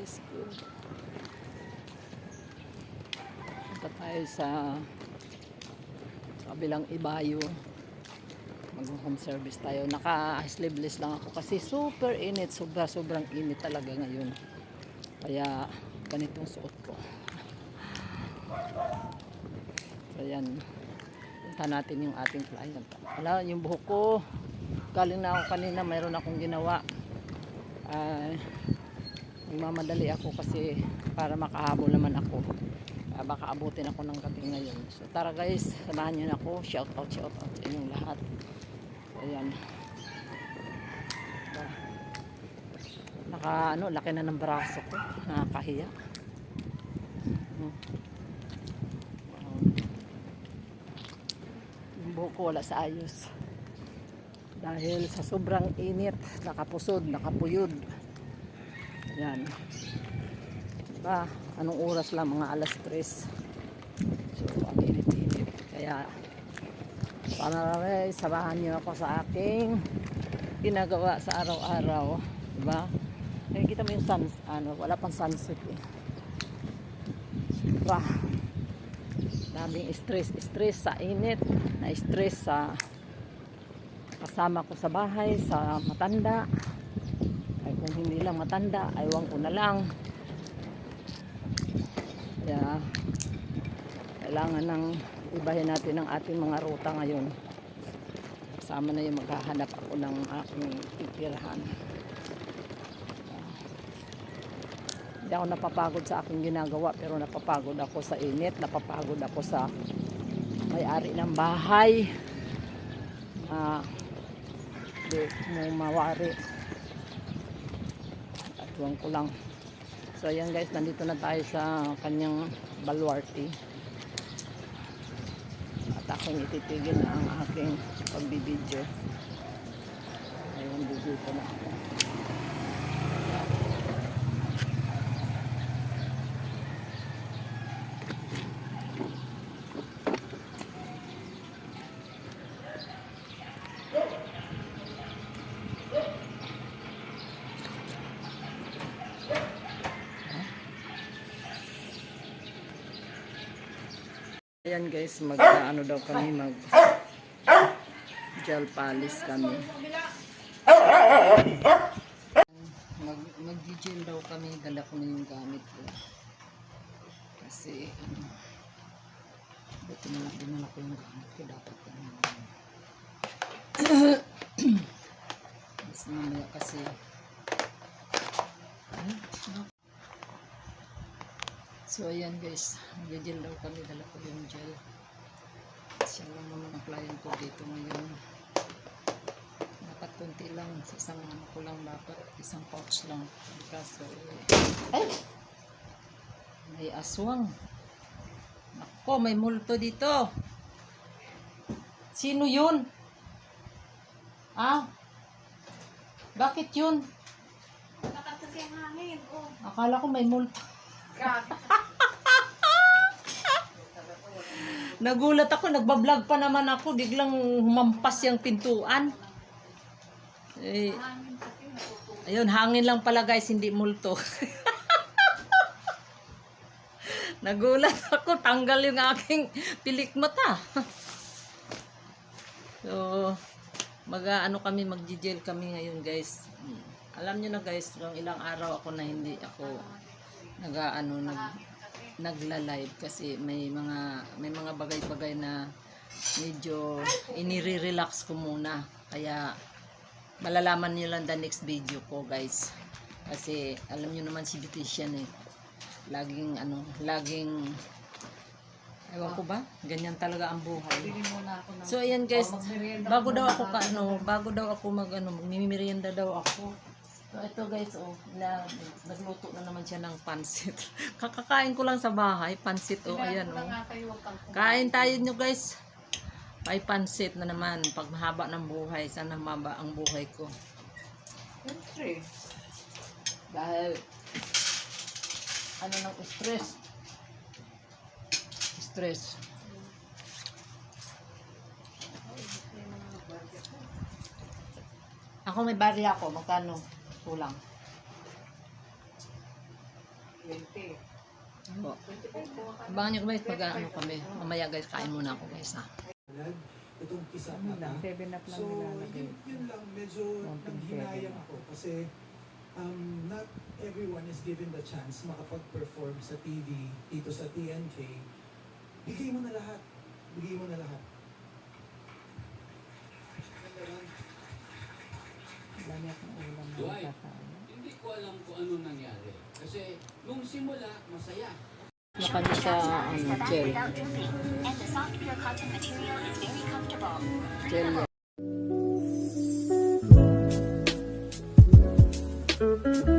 is good. Punta tayo sa kabilang ibayo. Mag-home service tayo. Naka-sleeveless lang ako kasi super init. Sobrang init talaga ngayon. Kaya ganitong suot ko. So yan. Punta natin yung ating client. Wala, yung buhok ko. Galing na ako kanina. Mayroon akong ginawa. Nagmamadali ako kasi para makahabol naman ako. Baka abutin ako ng gabi ngayon. So tara guys, samahan nyo na ako. Shout out sa inyong lahat. Ayan. Laki na ng braso ko. Nakakahiya. Yung buhok ko wala sa ayos. Dahil sa sobrang init, nakapusod, nakapuyod. Ayan. Diba? Anong oras lang? Mga alas 3. So, ang init-init. Kaya, panaray, samahan nyo ako sa aking ginagawa sa araw-araw. Diba? Kaya kita mo yung wala pang sunset eh. Diba? Daming stress sa init. Na-stress sa kasama ko sa bahay, sa matanda. Ay kung hindi lang matanda, aywan ko na lang. Kaya kailangan ng ibahin natin ang ating mga ruta ngayon. Kasama na yung maghahanap ako ng aking titirahan. Hindi ako napapagod sa aking ginagawa, pero napapagod ako sa init, napapagod ako sa may-ari ng bahay. Hindi mo mawari. At huwag ko lang. So ayan guys, nandito na tayo sa kanyang baluarte. At aking ititigil na ang aking pagbibideo. Ayan, dito na ako. Ayan guys, daw kami, gel polish kami. Mag-gel daw kami, dala ko na yung gamit ko. Kasi, buti na dinala ko yung gamit ko, dapat mas mamaya kasi, so ayan guys, mag-gel daw kami, dala ko yung gel. Siya lang naman ang client ko dito ngayon. Dapat kunti lang, sa isang ko lang dapat, isang pouch lang. Kaso, ay! May aswang. Ako, may multo dito. Sino yun? Bakit yun? Nakata siyang hangin. Oh. Akala ko may multo. Nagulat ako, nagbablog pa naman ako, biglang humampas yung pintuan. Ayun, hangin lang pala guys, hindi multo. Nagulat ako, tanggal yung aking pilik mata. So, mag-gel kami ngayon guys. Alam nyo na guys, ilang araw ako na hindi ako nagla-live kasi may mga bagay-bagay na medyo inire-relax ko muna. Kaya malalaman niyo lang the next video ko guys. Kasi alam niyo naman si Beautician eh. Laging ewan ko ba? Ganyan talaga ang buhay. So ayan guys, bago daw ako magmimerienda daw ako. So ito guys, nagluto na naman siya ng pansit. Kakakain ko lang sa bahay, pansit ayan Kain tayo nyo guys. May pansit na naman, pag mahaba ng buhay, sana mahaba ang buhay ko. Siyempre. Dahil ng stress. Ako may barya ako, magkano? Kulang. Po. Abangan nyo guys pag ano kami. Mamaya guys, kain muna ako guys ha. Itong kisa Ano lang, mata. 7 up lang So, nilalagay. yun lang, medyo Konting nanghinayang seven. ako kasi not everyone is given the chance makapag-perform sa TV, dito sa TNK. Bigay mo na lahat. Bigay mo na lahat. Ganda lang. Dami akong ulam na Dwight, kakain. hindi ko alam kung ano nangyari. Kasi nung simula, masaya. Na kami sa gel. without dripping, and the soft pure cotton material is very comfortable. Gel yan.